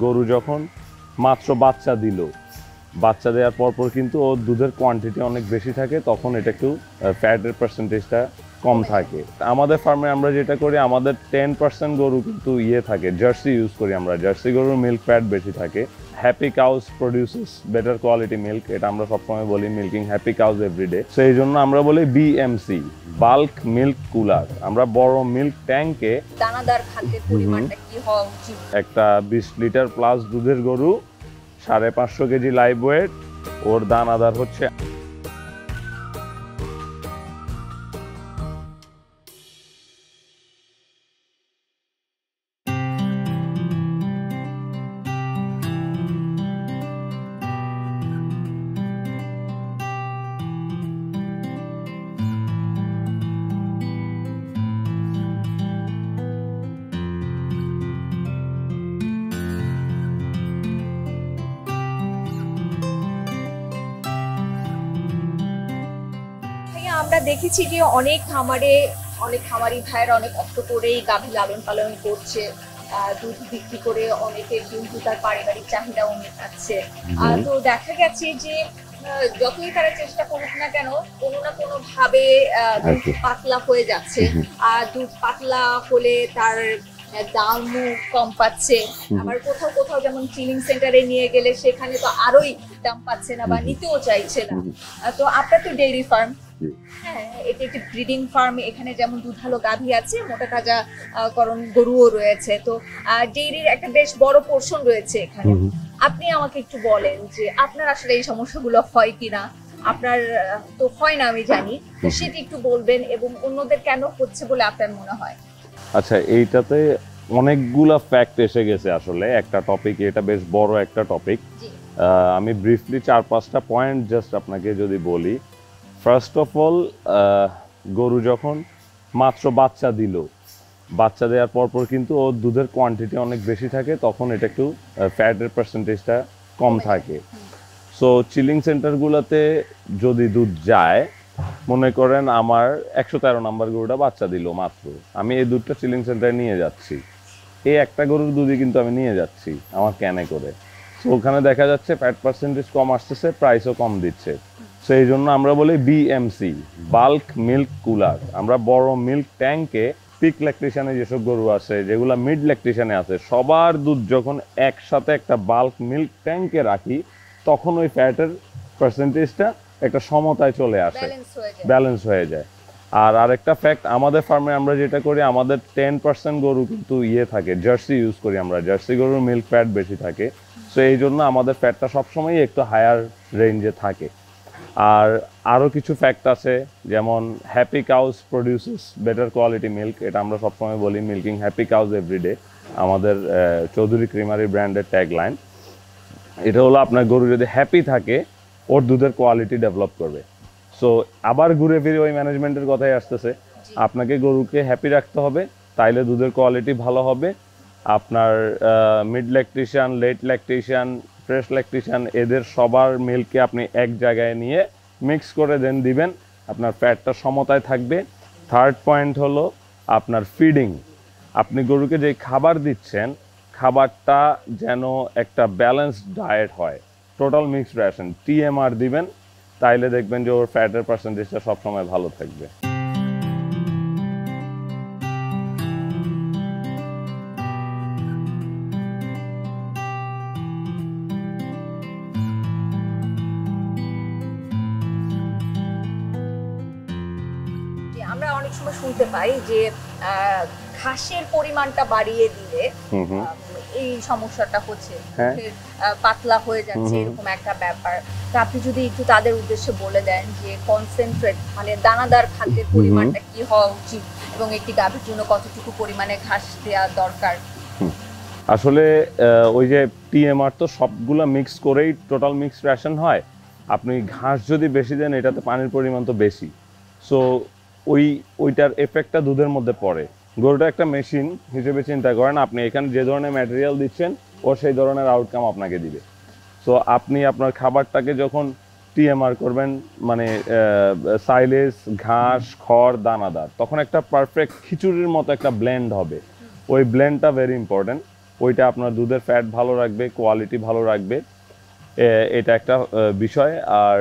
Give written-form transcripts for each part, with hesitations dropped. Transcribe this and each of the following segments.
গরু যখন মাত্র বাচ্চা দিল, বাচ্চা দেওয়ার পরপর কিন্তু ওর দুধের কোয়ান্টিটি অনেক বেশি থাকে, তখন এটা একটু ফ্যাটের পার্সেন্টেজটা কম থাকে। আমাদের ফার্মে আমরা যেটা করি, আমাদের 10% গরু কিন্তু থাকে, জার্সি ইউজ করি আমরা। জার্সি গরুর মিল্ক ফ্যাট বেশি থাকে। Happy cows produces better quality milk, এটা আমরা সবসময় বলি মিল্কিং হ্যাপি কাউস এভরিডে। সেই জন্য আমরা বলি বিএমসি, বাল্ক মিল্ক কুলার। আমরা বড় মিল্ক ট্যাঙ্কে দানাদার খাদ্যের পরিমাণটা কি হওয়া উচিত? একটা 20 লিটার প্লাস দুধের গরু, 550 কেজি লাইভ ওয়েট, ওর দানাদার হচ্ছে আমরা দেখেছি যে অনেক খামারি ভাইয়েরা অনেক কষ্ট করে গাভী লালন পালন করছে, দুধ বিক্রি করে অনেকে কিন্তু তার পারিবারিক চাহিদাও মেটাচ্ছে। তো দেখা গেছে যে যতই তারা চেষ্টা করুক না কেন, কোনো না কোনো ভাবে দুধ পাতলা হয়ে যাচ্ছে। আর দুধ পাতলা হলে তার দামও কম পাচ্ছে। আবার কোথাও কোথাও যেমন চিলিং সেন্টারে নিয়ে গেলে সেখানে তো আরোই দাম পাচ্ছে না বা নিতেও চাইছে না। তো আপনার তো ডেইরি ফার্ম, হ্যাঁ, এটি একটি ব্রিডিং ফার্ম। এখানে যেমন দুধালো গাভী আছে, মোটা তাজা করণ গরুও রয়েছে। তো ডেইরির একটা বেশ বড় পোর্শন রয়েছে এখানে। আপনি আমাকে একটু বলেন যে আপনার আসলে এই সমস্যাগুলো হয় কিনা। আপনার তো হয় না আমি জানি, তো সেটি একটু বলবেন এবং অন্যদের কেন হচ্ছে বলে আপনার মনে হয়? আচ্ছা, এইটাতে অনেকগুলা ফ্যাক্ট এসে গেছে আসলে একটা টপিক। এটা বেশ বড় একটা টপিক। আমি ব্রিফলি 4-5টা পয়েন্ট জাস্ট আপনাকে যদি বলি। ফার্স্ট অফ অল, গরু যখন মাত্র বাচ্চা দিল, বাচ্চা দেওয়ার পরপর কিন্তু ওর দুধের কোয়ান্টিটি অনেক বেশি থাকে, তখন এটা একটু ফ্যাটের পার্সেন্টেজটা কম থাকে। সো চিলিং সেন্টারগুলোতে যদি দুধ যায়, মনে করেন আমার 113 নাম্বার গরুটা বাচ্চা দিল মাত্র, আমি এই দুধটা চিলিং সেন্টারে নিয়ে যাচ্ছি। এই একটা গরুর দুধই কিন্তু আমি নিয়ে যাচ্ছি আমার ক্যানে করে। সো ওখানে দেখা যাচ্ছে ফ্যাট পার্সেন্টেজ কম আসতেছে, প্রাইসও কম দিচ্ছে। সেই জন্য আমরা বলি বিএমসি, বাল্ক মিল্ক কুলার। আমরা বড় মিল্ক ট্যাঙ্কে পিক ল্যাকটেশনে যেসব গরু আছে, যেগুলো মিড ল্যাকটেশনে আছে, সবার দুধ যখন একসাথে একটা বাল্ক মিল্ক ট্যাঙ্কে রাখি, তখন ওই ফ্যাটের পার্সেন্টেজটা একটা সমতায় চলে আসে, ব্যালেন্স হয়ে যায়। আর আরেকটা ফ্যাক্ট, আমাদের ফার্মে আমরা যেটা করি, আমাদের 10% গরু কিন্তু থাকে, জার্সি ইউজ করি আমরা। জার্সি গরুর মিল্ক ফ্যাট বেশি থাকে। সো এই জন্য আমাদের ফ্যাটটা সবসময় একটু হায়ার রেঞ্জে থাকে। আর আরও কিছু ফ্যাক্ট আছে, যেমন happy cows produces better quality milk, এটা আমরা সবসময় বলি মিল্কিং হ্যাপি কাউস এভরিডে, আমাদের চৌধুরী ক্রিমারি ব্র্যান্ডের ট্যাগলাইন। এটা হলো আপনার গরু যদি হ্যাপি থাকে, ওর দুধের কোয়ালিটি ডেভেলপ করবে। সো আবার ঘুরে ফিরে ওই ম্যানেজমেন্টের কথাই আসতেছে, আপনাকে গরুকে হ্যাপি রাখতে হবে, তাইলে দুধের কোয়ালিটি ভালো হবে। আপনার mid lactation, late lactation, fresh lactation, এদের সবার মিল্ককে আপনি এক জায়গায় নিয়ে মিক্স করে দেন দিবেন, আপনার ফ্যাটটা সমতায় থাকবে। থার্ড পয়েন্ট হলো আপনার ফিডিং। আপনি গরুকে যে খাবার দিচ্ছেন, খাবারটা যেন একটা ব্যালেন্সড ডায়েট হয়, টোটাল মিক্সড রেশন, টিএমআর দিবেন, তাইলে দেখবেন যে ওর ফ্যাটের পার্সেন্টেজটা সবসময় ভালো থাকবে। আমরা অনেক সময় শুনতে পাই যে ঘাসের পরিমাণটা বাড়িয়ে দিলে এই সমস্যাটা হচ্ছে, পাতলা হয়ে যাচ্ছে, এরকম একটা ব্যাপার। তো আপনি যদি একটু তাদের উদ্দেশ্যে বলে দেন যে কনসেন্ট্রেট মানে দানাদার খাদ্যের পরিমাণটা কি হওয়া উচিত এবং একটি গাভীর জন্য কতটুকু পরিমাণে ঘাস দেওয়া দরকার। আসলে ওই যে টিএমআর তো সবগুলো মিক্স করেই টোটাল মিক্সড রেশন হয়। আপনি ঘাস যদি বেশি দেন, এটাতে পানির পরিমাণ তো বেশি, সো ওইটার এফেক্টটা দুধের মধ্যে পড়ে। গরুটা একটা মেশিন হিসেবে চিন্তা করেন, আপনি এখানে যে ধরনের ম্যাটেরিয়াল দিচ্ছেন, ও সেই ধরনের আউটকাম আপনাকে দিবে। সো আপনি আপনার খাবারটাকে যখন টিএমআর করবেন, মানে সাইলেজ, ঘাস, খড়, দানাদার, তখন একটা পারফেক্ট খিচুড়ির মতো একটা ব্লেন্ড হবে। ওই ব্লেন্ডটা ভেরি ইম্পর্টেন্ট। ওইটা আপনার দুধের ফ্যাট ভালো রাখবে, কোয়ালিটি ভালো রাখবে, এটা একটা বিষয়। আর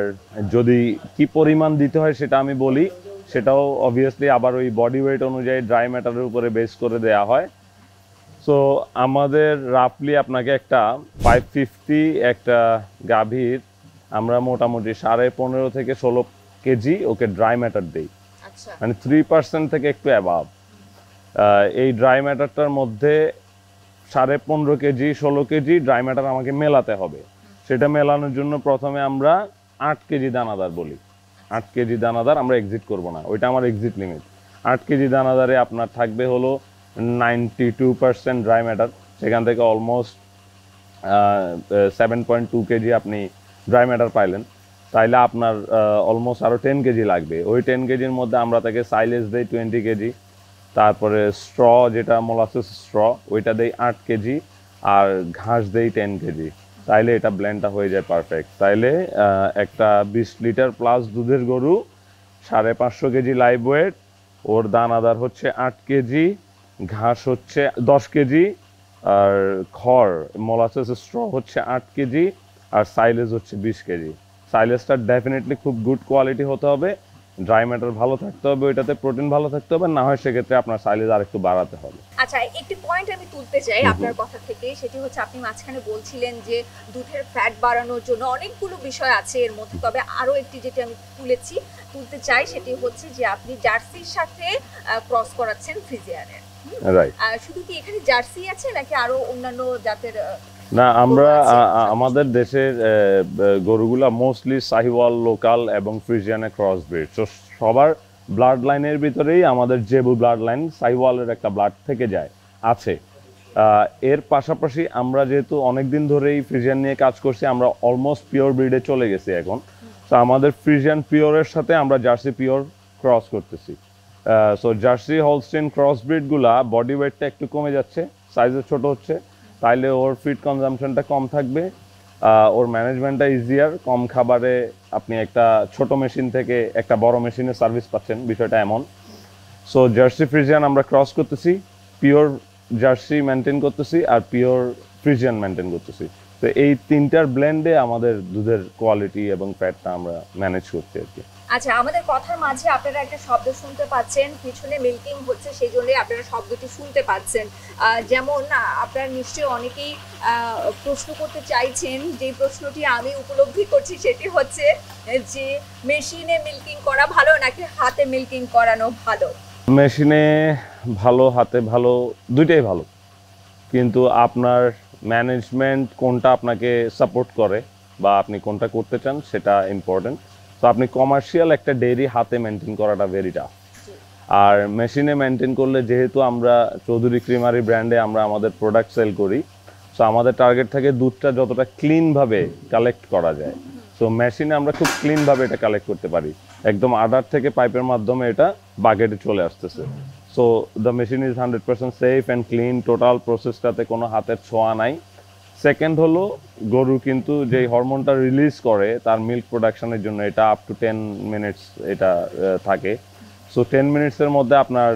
যদি কি পরিমাণ দিতে হয় সেটা আমি বলি, সেটাও অবভিয়াসলি আবার ওই বডি ওয়েট অনুযায়ী ড্রাই ম্যাটারের উপরে বেস করে দেয়া হয়। সো আমাদের রাফলি আপনাকে একটা 550 একটা গাভীর আমরা মোটামুটি 15.5 থেকে 16 কেজি ওকে ড্রাই ম্যাটার দেই, মানে 3% থেকে একটু অ্যাবাভ। এই ড্রাই ম্যাটারটার মধ্যে 15.5 কেজি 16 কেজি ড্রাই ম্যাটার আমাকে মেলাতে হবে। সেটা মেলানোর জন্য প্রথমে আমরা 8 কেজি দানাদার বলি। 8 কেজি দানাদার আমরা এক্সিট করব না, ওইটা আমার এক্সিট লিমিট। 8 কেজি দানাদারে আপনার থাকবে হলো 92% ড্রাই ম্যাটার, সেখান থেকে অলমোস্ট 7.2 কেজি আপনি ড্রাই ম্যাটার পাইলেন। তাইলে আপনার অলমোস্ট আরও 10 কেজি লাগবে। ওই 10 কেজির মধ্যে আমরা তাকে সাইলেজ দেই 20 কেজি, তারপরে স্ট্র যেটা মোলাসেস স্ট্র ওইটা দেই 8 কেজি, আর ঘাস দেই 10 কেজি। তাইলে এটা ব্লেন্ডটা হয়ে যায় পারফেক্ট। তাইলে একটা 20 লিটার প্লাস দুধের গরু 550 কেজি লাইভ ওয়েট, ওর দানাদার হচ্ছে 8 কেজি, ঘাস হচ্ছে 10 কেজি, আর খড় মোলাসেস স্ট্র হচ্ছে 8 কেজি, আর সাইলেজ হচ্ছে 20 কেজি। সাইলেজটা ডেফিনেটলি খুব গুড কোয়ালিটি হতে হবে, ড্রাই ম্যাটার ভালো থাকতে হবে, ওইটাতে প্রোটিন ভালো থাকতে হবে, না হয় সেক্ষেত্রে আপনার সাইলেজ আর একটু বাড়াতে হবে। আচ্ছা, একটি পয়েন্ট আমি তুলতে চাই আপনার কথা থেকে, সেটি হচ্ছে আপনি মাঝখানে বলছিলেন যে দুধের ফ্যাট বাড়ানোর জন্য অনেকগুলো বিষয় আছে এর মধ্যে, তবে আরো একটি যেটি আমি তুলতে চাই সেটি হচ্ছে যে আপনি জার্সির সাথে ক্রস করাচ্ছেন ফ্রিজিয়ানের। রাইট। শুধু কি এখানে জার্সি আছে নাকি আরো অন্যান্য জাতের? না, আমরা আমাদের দেশের গরুগুলা মোস্টলি সাহিওয়াল, লোকাল এবং ফ্রিজিয়ানের ক্রস ব্রিড। তো সবার ব্লাড লাইনের ভিতরেই আমাদের জেবু ব্লাড লাইন, সাহিওয়ালের একটা ব্লাড থেকে যায় আছে। এর পাশাপাশি আমরা যেহেতু অনেকদিন ধরেই ফ্রিজিয়ান নিয়ে কাজ করছি, আমরা অলমোস্ট পিওর ব্রিডে চলে গেছি এখন। তো আমাদের ফ্রিজিয়ান পিওরের সাথে আমরা জার্সি পিওর ক্রস করতেছি। সো জার্সি হলস্টেইন ক্রস ব্রিডগুলা বডি ওয়েটটা একটু কমে যাচ্ছে, সাইজে ছোট হচ্ছে, তাইলে ওর ফিড কনজাম্পশনটা কম থাকবে, ওর ম্যানেজমেন্টটা ইজিয়ার, কম খাবারে আপনি একটা ছোট মেশিন থেকে একটা বড় মেশিনের সার্ভিস পাচ্ছেন, বিষয়টা এমন। সো জার্সি ফ্রিজিয়ান আমরা ক্রস করতেছি, পিওর জার্সি মেনটেন করতেছি, আর পিওর ফ্রিজিয়ান মেনটেন করতেছি। তো এই তিনটার ব্লেন্ডে আমাদের দুধের কোয়ালিটি এবং ফ্যাটটা আমরা ম্যানেজ করছি আর কি। আচ্ছা, আমাদের কথার মাঝে আপনারা একটা শব্দ শুনতে পাচ্ছেন, পিছনে মিল্কিং হচ্ছে, সেই জন্য আপনারা শব্দটি শুনতে পাচ্ছেন। যেমন আপনারা নিশ্চয়ই অনেকেই প্রশ্ন করতে চাইছেন, যে প্রশ্নটি আমি উপলব্ধি করছি সেটি হচ্ছে যে মেশিনে মিল্কিং করা ভালো নাকি হাতে মিল্কিং করানো ভালো? মেশিনে ভালো, হাতে ভালো, দুইটাই ভালো, কিন্তু আপনার ম্যানেজমেন্ট কোনটা আপনাকে সাপোর্ট করে বা আপনি কোনটা করতে চান সেটা ইম্পর্টেন্ট। তো আপনি কমার্শিয়াল একটা ডেইরি হাতে মেনটেন করাটা ভেরি টাফ, আর মেশিনে মেনটেন করলে, যেহেতু আমরা চৌধুরী ক্রিমারি ব্র্যান্ডে আমরা আমাদের প্রোডাক্ট সেল করি, সো আমাদের টার্গেট থাকে দুধটা যতটা ক্লিনভাবে কালেক্ট করা যায়। সো মেশিনে আমরা খুব ক্লিনভাবে এটা কালেক্ট করতে পারি, একদম আডার থেকে পাইপের মাধ্যমে এটা বাকেটে চলে আসতেছে। So the machine is 100% safe and clean, total প্রসেসটাতে কোনো হাতের ছোঁয়া নাই। সেকেন্ড হলো, গরু কিন্তু যেই হরমোনটা রিলিজ করে তার মিল্ক প্রোডাকশনের জন্য এটা আপ টু 10 মিনিটস এটা থাকে। সো 10 মিনিটসের মধ্যে আপনার,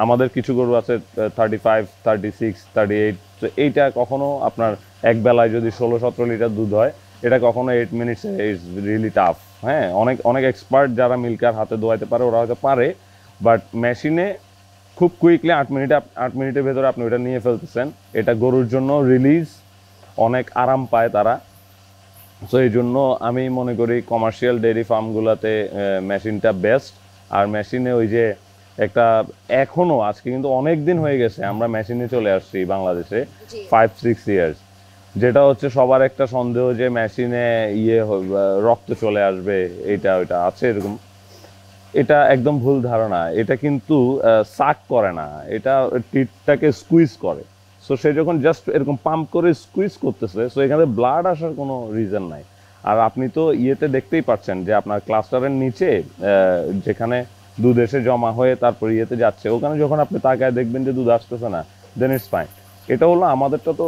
আমাদের কিছু গরু আছে 35, 36, 38, তো এইটা কখনো আপনার এক বেলায় যদি 16-17 লিটার দুধ হয়, এটা কখনো 8 মিনিটস ইজ রিয়েলি টাফ। হ্যাঁ, অনেক এক্সপার্ট যারা মিল্কার হাতে দোয়াইতে পারে ওরা হয়তো পারে, বাট মেশিনে খুব কুইকলি 8 মিনিটের ভেতরে আপনি ওটা নিয়ে ফেলতেছেন। এটা গরুর জন্য রিলিজ, অনেক আরাম পায় তারা। সো এই জন্য আমি মনে করি কমার্শিয়াল ডেয়ারি ফার্মগুলোতে মেশিনটা বেস্ট। আর মেশিনে ওই যে একটা, এখনো আজকে কিন্তু অনেক দিন হয়ে গেছে আমরা মেশিনে চলে আসছি বাংলাদেশে, 5-6 ইয়ার্স, যেটা হচ্ছে সবার একটা সন্দেহ যে মেশিনে রক্ত চলে আসবে, এইটা ওইটা আছে এরকম। এটা একদম ভুল ধারণা। এটা কিন্তু সাক করে না, এটা টিটটাকে স্কুইজ করে। সো সে যখন জাস্ট এরকম পাম্প করে স্কুইজ করতেছে, সো এখানে ব্লাড আসার কোনো রিজন নাই। আর আপনি তো দেখতেই পাচ্ছেন যে আপনার ক্লাস্টারের নিচে যেখানে দুধ এসে জমা হয়ে তারপর যাচ্ছে, ওখানে যখন আপনি তাকায় দেখবেন যে দুধ আসতেছে না, দেন ইটস ফাইন। এটা হলো আমাদেরটা তো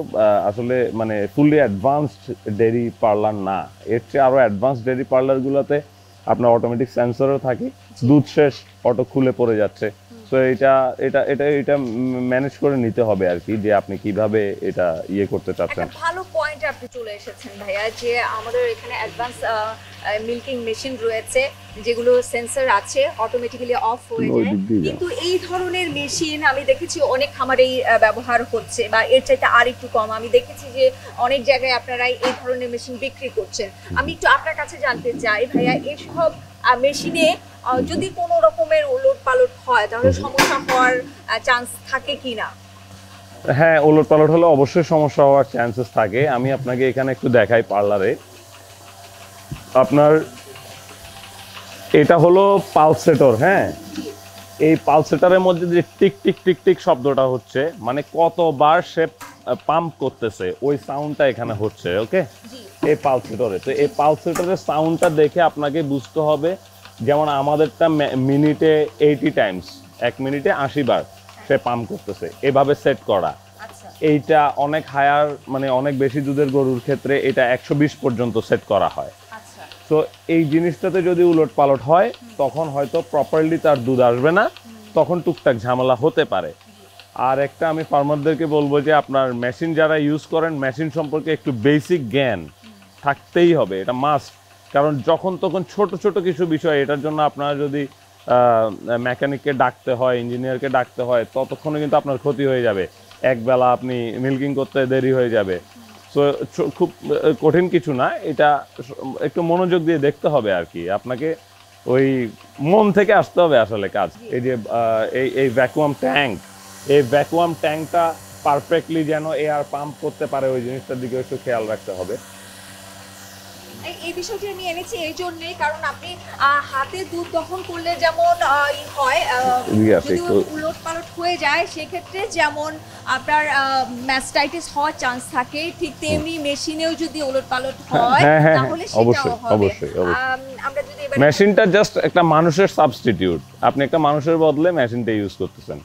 আসলে মানে ফুললি অ্যাডভান্সড ডেয়ারি পার্লার না, এর চেয়ে আরও অ্যাডভান্সড ডেয়ারি পার্লারগুলোতে আপনার অটোমেটিক সেন্সরও থাকে, দুধ শেষ অটো খুলে পড়ে যাচ্ছে। সো এটা এটা এটা এটা ম্যানেজ করে নিতে হবে আর কি, যে আপনি কিভাবে এটা ইয়ে করতে চাচ্ছেন। একটা ভালো পয়েন্ট আপনি চলে এসেছেন ভাইয়া, যে আমাদের এখানে অ্যাডভান্স মিল্কিং মেশিন রয়েছে যেগুলো সেন্সর আছে, অটোমেটিক্যালি অফ হয়ে যায়। কিন্তু এই ধরনের মেশিন আমি দেখেছি অনেক খামারেই ব্যবহার হচ্ছে, বা এর চাইতে আর একটু কম। আমি দেখেছি যে অনেক জায়গায় আপনারা এই ধরনের মেশিন বিক্রি করছেন। আমি একটু আপনার কাছে জানতে চাই ভাইয়া, এসব মেশিনে যদি কোনো রকমের ওলট পালট হয় তাহলে সমস্যা হওয়ার চান্স থাকে কিনা? হ্যাঁ, ওলট পালট হলে অবশ্যই সমস্যা হওয়ার চান্সেস থাকে। আমি আপনাকে এখানে একটু দেখাই পার্লারে। আপনার এটা হলো পালসেটর। হ্যাঁ, এই পালসেটরের মধ্যে যে টিক টিক টিক টিক শব্দটা হচ্ছে, মানে কতবার সে পাম্প করতেছে ওই সাউন্ডটা এখানে হচ্ছে। ওকে, এই পালসেটরে, তো এই পালসেটরের সাউন্ডটা দেখে আপনাকে বুঝতে হবে, যেমন আমাদেরটা মিনিটে 80 টাইমস, 1 মিনিটে 80 বার সে পাম্প করতেছে, এভাবে সেট করা। এইটা অনেক হায়ার, মানে অনেক বেশি দুধের গরুর ক্ষেত্রে এটা 120 পর্যন্ত সেট করা হয়। তো এই জিনিসটাতে যদি উলট পালট হয় তখন হয়তো প্রপারলি তার দুধ আসবে না, তখন টুকটাক ঝামেলা হতে পারে। আর একটা আমি ফার্মারদেরকে বলবো যে আপনার মেশিন যারা ইউজ করেন, মেশিন সম্পর্কে একটু বেসিক জ্ঞান থাকতেই হবে, এটা মাস্ট। কারণ যখন তখন ছোট ছোট কিছু বিষয়, এটার জন্য আপনার যদি মেকানিককে ডাকতে হয়, ইঞ্জিনিয়ারকে ডাকতে হয়, ততক্ষণে কিন্তু আপনার ক্ষতি হয়ে যাবে। একবেলা আপনি মিল্কিং করতে দেরি হয়ে যাবে। সো খুব কঠিন কিছু না, এটা একটু মনোযোগ দিয়ে দেখতে হবে আর কি। আপনাকে ওই মন থেকে আসতে হবে আসলে কাজ। এই যে এই ভ্যাকুয়াম ট্যাঙ্ক, এই ভ্যাকুয়াম ট্যাঙ্কটা পারফেক্টলি যেন এয়ার পাম্প করতে পারে, ওই জিনিসটার দিকে একটু খেয়াল রাখতে হবে। এই বিষয়টি আমি এনেছি এই জন্যই, কারণ আপনি হাতে দুধ দহন করলে যেমন হয়, যদি উলট পালট হয়ে যায় সেক্ষেত্রে যেমন আপনার ম্যাস্টাইটিস হওয়ার চান্স থাকে, ঠিক তেমনি মেশিনেও যদি উলট পালট হয় তাহলে সেটাও হবে। আমরা যদি মেশিনটা জাস্ট একটা মানুষের সাবস্টিটিউট, আপনি একটা মানুষের বদলে মেশিনটা ইউজ করতেছেন।